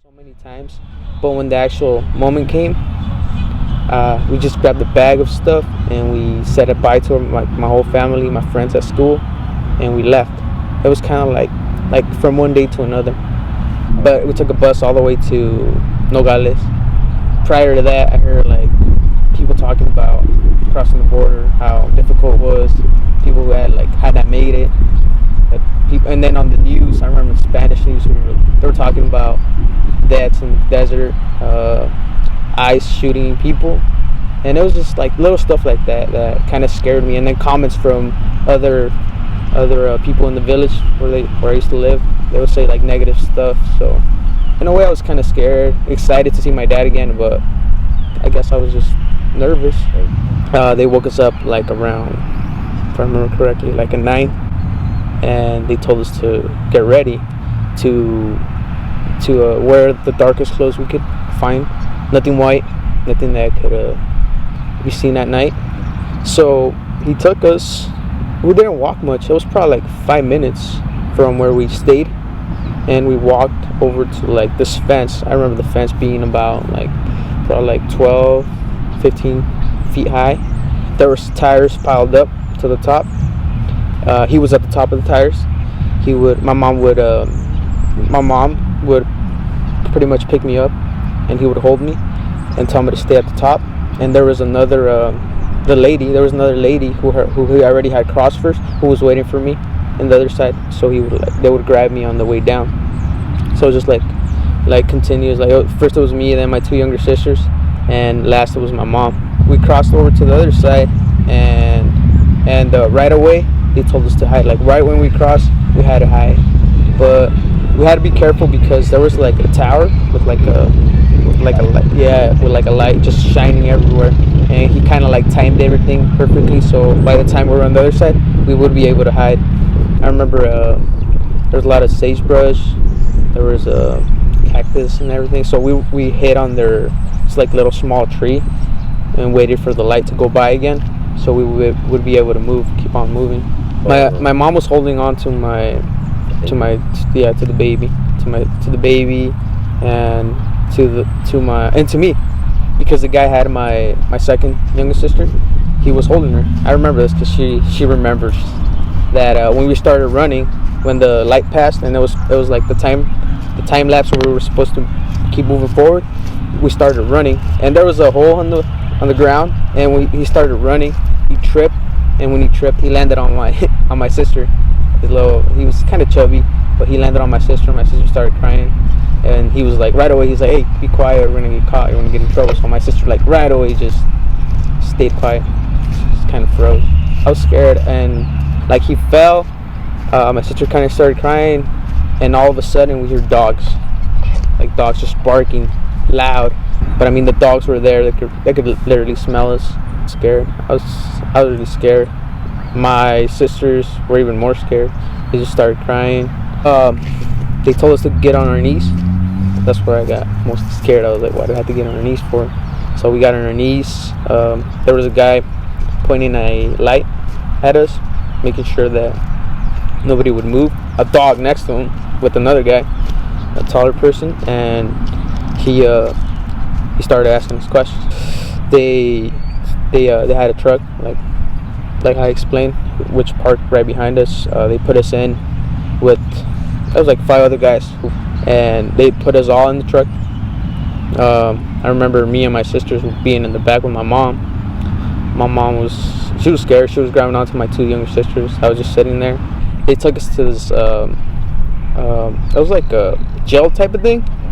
so many times, but when the actual moment came, we just grabbed a bag of stuff and we said goodbye to my whole family, my friends at school, and we left. It was kind of like from one day to another. But we took a bus all the way to Nogales. Prior to that, I heard like people talking about crossing the border, how difficult it was. People who had not made it. And then on the news, I remember Spanish news, they were talking about deaths in the desert, ICE shooting people, and it was just like little stuff like that that kind of scared me. And then comments from other people in the village where I used to live, they would say like negative stuff. So in a way, I was kind of scared, excited to see my dad again, but I guess I was just nervous. They woke us up like around, if I remember correctly, like at 9, and they told us to get ready to wear the darkest clothes we could find. Nothing white, nothing that could be seen at night. So he took us. We didn't walk much. It was probably like 5 minutes from where we stayed, and we walked over to like this fence. I remember the fence being about probably 12, 15 feet high. There was tires piled up to the top. He was at the top of the tires. My mom would pretty much pick me up, and he would hold me and tell me to stay at the top. And there was another lady who already had crossed first, who was waiting for me on the other side. So they would grab me on the way down. So it was just like continuous. First it was me, then my 2 younger sisters, and last it was my mom. We crossed over to the other side, and right away they told us to hide. Like right when we crossed, we had to hide, but we had to be careful because there was like a tower with a light just shining everywhere, and he kind of timed everything perfectly. So by the time we were on the other side, we would be able to hide. I remember there was a lot of sagebrush, there was a cactus and everything. So we hid on their little small tree and waited for the light to go by again, so we would be able to keep on moving. My mom was holding on to the baby and to me, because the guy had my second youngest sister. He was holding her. I remember this because she remembers that when we started running, when the light passed and it was like the time lapse where we were supposed to keep moving forward, we started running, and there was a hole on the ground, and when he started running, he tripped, and when he tripped, he landed on my sister. He was kind of chubby, but he landed on my sister. My sister started crying, and he was right away, he's like, "Hey, be quiet, we're gonna get caught, you're gonna get in trouble." So my sister right away just stayed quiet, just kind of froze. I was scared, and he fell. My sister kind of started crying, and all of a sudden we hear dogs just barking loud. But I mean, the dogs were there. They could literally smell us. Scared. I was really scared. My sisters were even more scared. They just started crying. They told us to get on our knees. That's where I got most scared. I was like, why do I have to get on our knees for? So we got on our knees. There was a guy pointing a light at us, making sure that nobody would move. A dog next to him with another guy, a taller person, and he started asking us questions. They had a truck, like I explained, which parked right behind us. They put us in with, there was 5 other guys, and they put us all in the truck. I remember me and my sisters being in the back with my mom. My mom was scared. She was grabbing onto my 2 younger sisters. I was just sitting there. They took us to this, it was like a jail type of thing.